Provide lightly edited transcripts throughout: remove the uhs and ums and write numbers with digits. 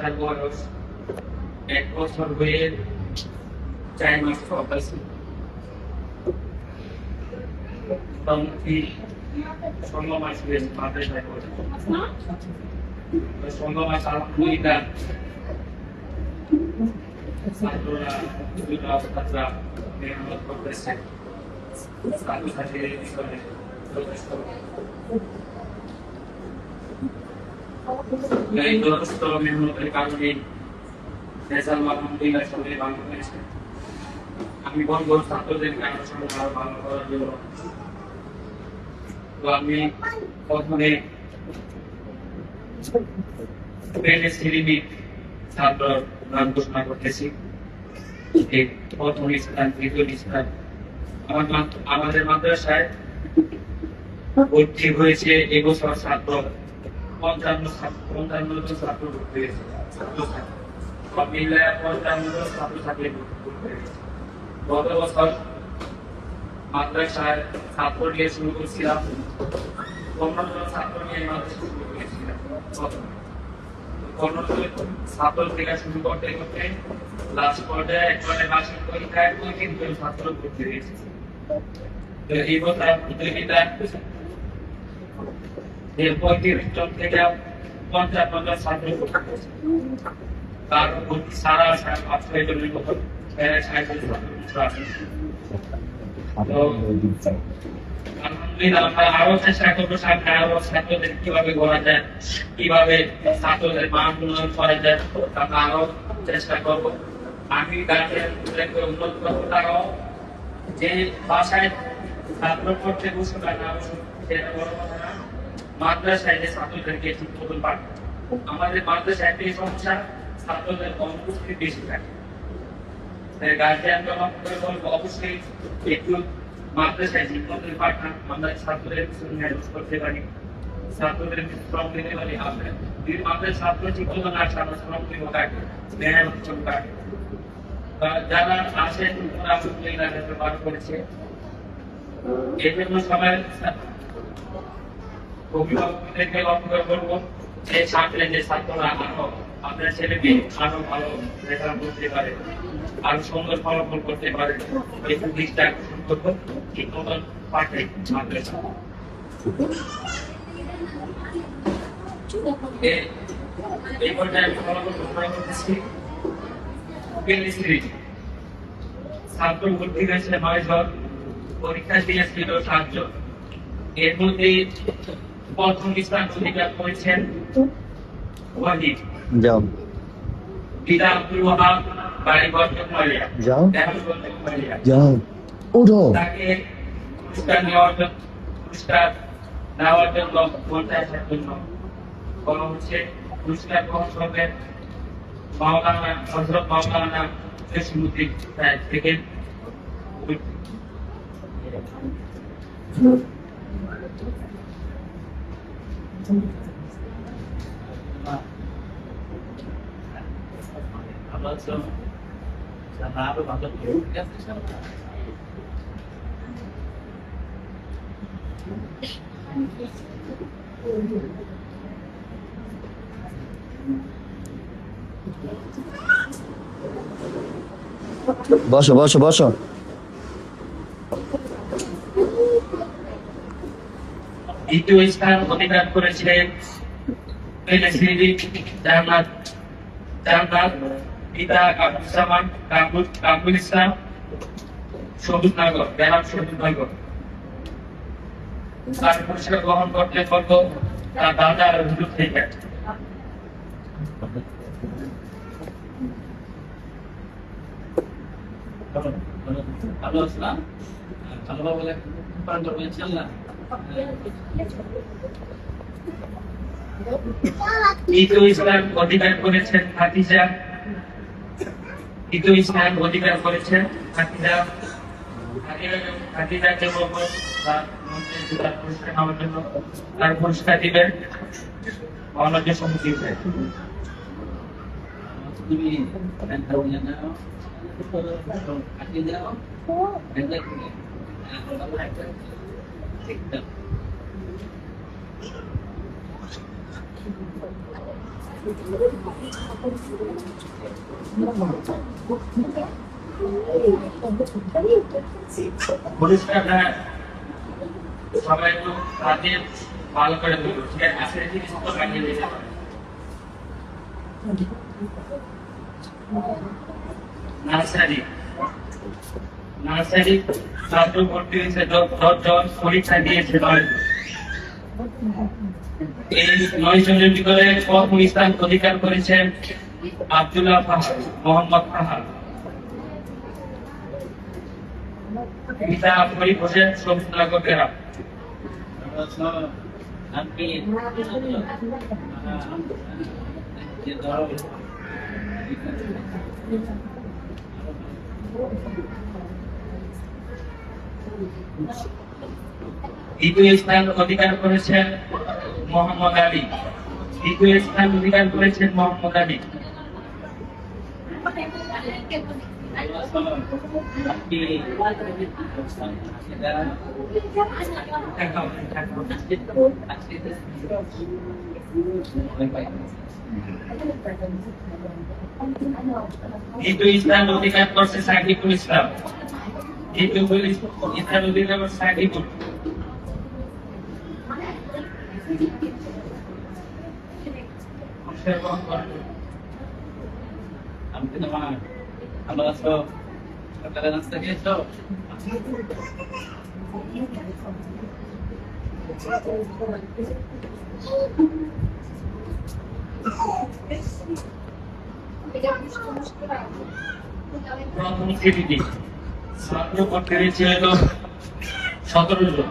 তার বয়স 1 বছর হয়ে 4 মাস চলতেছে। মোটামুটি 16 মাস হয়েছে মাদ্রাসায় পড়ে। 16 মাস আলহামদুলিল্লাহ ছাত্ররা ছাত্ররা মেহনত করতেছে, ছাত্রছাত্রীদের পিছনে যথেষ্ট এই যথেষ্ট মেহনতের কারণে রেজাল্ট আলহামদুলিল্লাহ সবাই ভালো হয়েছে। আমি বলবো ছাত্রদেরকে আরো সবাই আরো ভালো করার জন্য। তো আমি প্রথমে শ্রেণী ছাত্র নাম ঘোষণা করতেছি। প্রথম স্থান, দ্বিতীয় স্থান আমাদের মাদ্রাসায় ভর্তি হয়েছে এবছর ছাত্র 55 জন ছাত্র ভর্তি হয়েছে। সব মিলে 55 জন ছাত্রছাত্রী ভর্তি হয়েছে। গত বছর মাদ্রাসায় ছাত্র নিয়ে শুরু করছিলাম, 15 জন ছাত্র নিয়ে মাদ্রাসা শুরু করেছিলাম। 15 জন ছাত্র থেকে শুরু করতে করতে লাস্ট পর্যায়ে একবারে বার্ষিক পরীক্ষায় 35 জন ছাত্র ভর্তি হয়েছে। এই বছর প্রতিযোগিতা 35 জন থেকে 55 জন ছাত্র ভর্তি হয়েছে। তার ভর্তি সারা 5-6 জনের মতো 60 জন ছাত্র আছে। আলহামদুলিল্লাহ আমরা আরো চেষ্টা করবো সামনে আরো ছাত্রদের কিভাবে গড়া যায়, কিভাবে ছাত্রদের মান উন্নয়ন করা যায়, আমরা আরো চেষ্টা করবো। আমি গার্জিয়ানদেরকে অনুরোধ করবো তারাও যে বাসায় ছাত্র পড়তে বসে বা না বসে সেটা বড় কথা না, মাদ্রাসায় যে ছাত্রদেরকে ঠিক মতন পাঠায়। আমাদের মাদ্রাসায় একটাই সমস্যা, ছাত্রদের অনুপস্থিতি বেশি থাকে। গার্জিয়ানকে বলবো অবশ্যই একটু মাদ্রাসায় ঠিক মতন পাঠান, আমরা ছাত্রদের ম্যানেজ করতে পারি, ছাত্রদের শ্রম দিতে পারি। আমাদের ছাত্র ঠিক মতন আসে আমরা শ্রম দিব কাকে, মেহনত করবো কাকে। যারা আসে আলহামদুলিল্লাহ পাঠ করেছে। এই জন্য সবাই অভিভাবকদেরকে লক্ষ্য করবো যে ছাত্রের যে ছাত্ররা আরো আপনার ছেলে মেয়ে আরো ভালো রেজাল্ট করতে পারে, আরো সুন্দর ফলাফল করতে পারে, এই দিকটা আকর্ষণ করবো ঠিক মতন পাঠে মাদ্রাসা। এই পর্যায়ে আমি ফলাফল ঘোষণা করতেছি। ছাত্র ভর্তি হয়েছে 9 জন, পরীক্ষা দিয়েছিল 7 জন। এর মধ্যে প্রথম স্থান অধিকার করেছেন ওয়াহিদ, পিতা আব্দুল ওয়াহাব, বাড়ি বর্তমালিয়া। তাকে পুরস্কার নেওয়ার জন্য বলতে আসার জন্য বলা হচ্ছে। পুরস্কার গ্রহণ করবেন মাওলানা হযরত মাওলানা জসিমউদ্দিন সাহেব থেকে। বসো বসো বসো। দ্বিতীয় স্থান অধিকার করেছিলেন জান্নাত, পিতা আব্দুজ্জামান কামরুল ইসলাম, সবুজনগর, গ্রাম সবুজনগর। তার পুরস্কার গ্রহণ করতে পারবো তার দাদার হুজুর থেকে। ভালো আসলাম, ভালো বলে ইনশাআল্লাহ। দ্বিতীয় স্থান অধিকার করেছেন খাদিজা, খাদিজাকে বলবো তার পুরস্কার নেওয়ার জন্য। তার পুরস্কার দিবেন অনর্য সমিতি। পরিষ্কারটা সবাই একটু হাতে ভালো করে দেবো, ঠিক আছে? আজকের জিনিস তো বানিয়ে দিতে পারে। নার্সারি নার্সারি ছাত্র ভর্তি হয়েছে, জন পরীক্ষা দিয়েছে 9 জন। এই 9 জনের ভিতরে প্রথম স্থান অধিকার করেছেন আব্দুল্লাহ ফাহাদ, মোহাম্মদ ফাহাদ। পিতা ফরিদ হোসেন, শহীদনগর গ্রাম। দ্বিতীয় স্থান অধিকার করেছেন মোহাম্মদ আলী। দ্বিতীয় স্থান অধিকার করেছেন মোহাম্মদ আলী। দ্বিতীয় স্থান অধিকার করছে সাকিবুল ইসলাম। দ্বিতীয় স্থান অধিকার করছে সাকিবুল। আমি তো তোমার ভালো আছো, সকালে নাস্তা খেয়েছো? প্রথম শ্রেণীতে ছাত্র ভর্তি হয়েছিল 17 জন,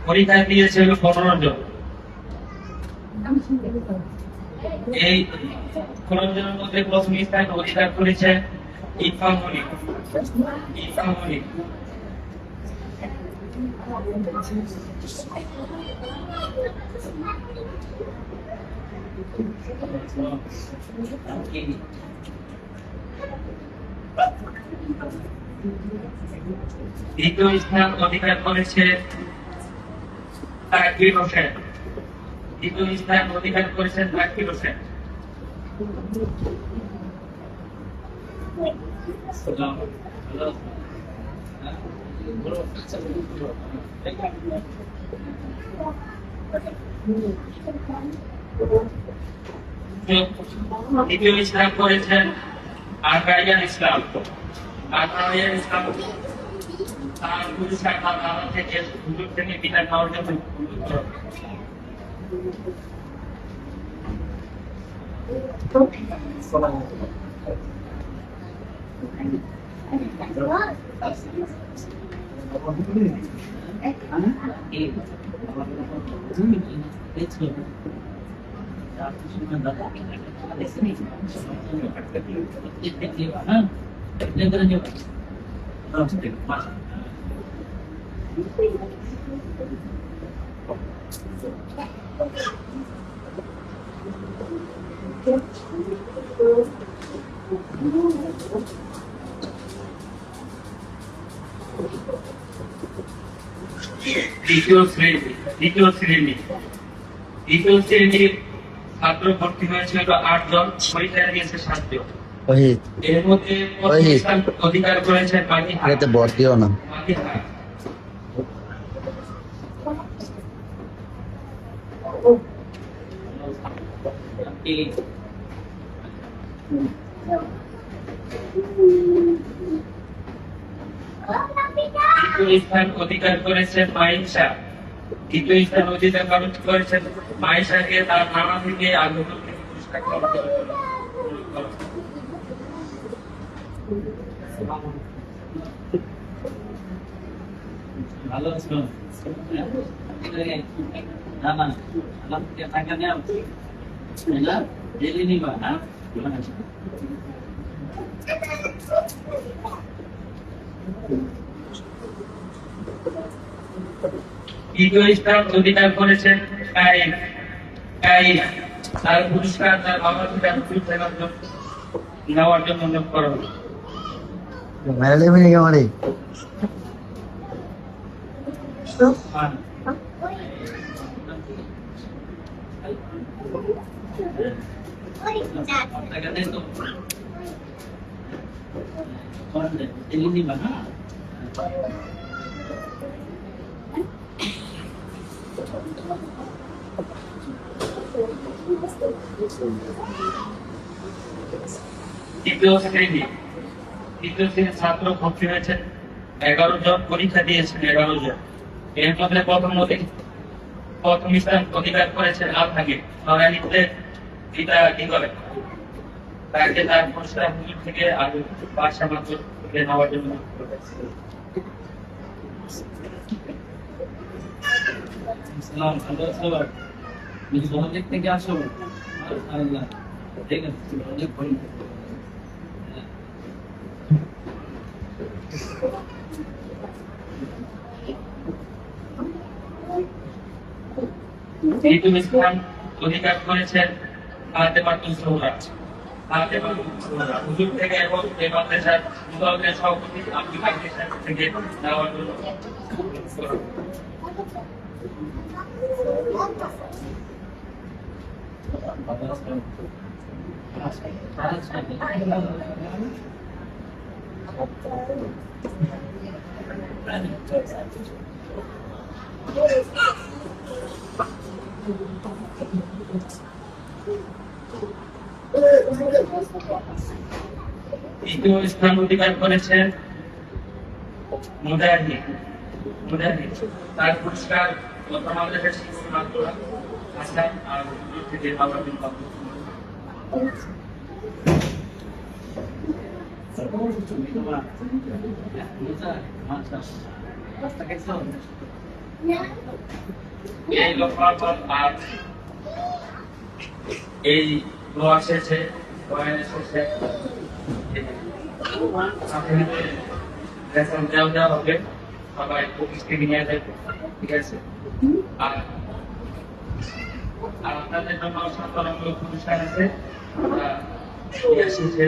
পরীক্ষা দিয়েছিল 15 জন। এই 15 জনের মধ্যে প্রথম স্থান অধিকার করেছে ইরফান মনির। ইরফান মনির। দ্বিতীয় স্থান অধিকার করেছে তাকবীর হোসেন। দ্বিতীয় স্থান অধিকার করেছেন তাকবীর হোসেন। দ্বিতীয় স্থান করেছেন আকাইয়ান ইসলাম। আকাইয়ান ইসলাম তার পুরস্কার তার বাবা থেকে হুজুর থেকে বিদায় নেওয়ার জন্য দ্বিতীয় শ্রেণীর ছাত্র ভর্তি হয়েছিল 8 জন, পরীক্ষা দিয়েছে 7 জন। ওহিদ এর মধ্যে প্রথম স্থান অধিকার করেছেন মাহিহা। এতে ভর্তিও না। মাহিহা। দ্বিতীয় স্থান অধিকার করেছেন মাইশা। দ্বিতীয় স্থান অধিকার করেছেন মাইশাকে তার নানা থেকে আগ্রহ থেকে পুরস্কার গ্রহণ করে। ভালো আছো? না না, আল্লাহ থেকে টাকা নেও না, ডেলি নিবা না? দ্বিতীয় স্থান অধিকার করেছেন কায়েম। তার পুরস্কার তার বাবা থেকে নেওয়ার জন্য অনুরোধ করা হলো। মেরে দেবে নাকি আমারে? টাকা দেন তো করেন দেন ডেলি নিবা না দ্বিতীয় শ্রেণী ছাত্র ভর্তি হয়েছে 11 জন, পরীক্ষা দিয়েছেন 11 জন। এর মধ্যে প্রথম স্থান অধিকার করেছেন আলহাগে নড়াইলে পিতা কি করে তাকে তার পুরস্কার হুজুর থেকে আর বাসা মাত্র থেকে নেওয়ার জন্য সালাম ভালো আছো মিজোরাম থেকে আসো আল্লাহ ঠিক আছে অনেক ভালো দ্বিতীয় স্থান অধিকার করেছেন হুজুর থেকে এবং এই মাদ্রাসার মুদাওয়াতের সভাপতি আব্দুল হাকিম সাহেব থেকে নেওয়ার জন্য তৃতীয় স্থান অধিকার করেছেন মুজাহিদ তার পুরস্কার আমাদের শিক্ষক মাত্র হাসান আর থেকে আমরা এই লোকাল আর এই দোয়া শেষে বয়ান শেষে দেওয়া হবে সবাই উপস্থিতি নিয়ে যাবে ঠিক আছে আর আপনাদের জন্য সম্মানমূলক পুরস্কার আছে শেষে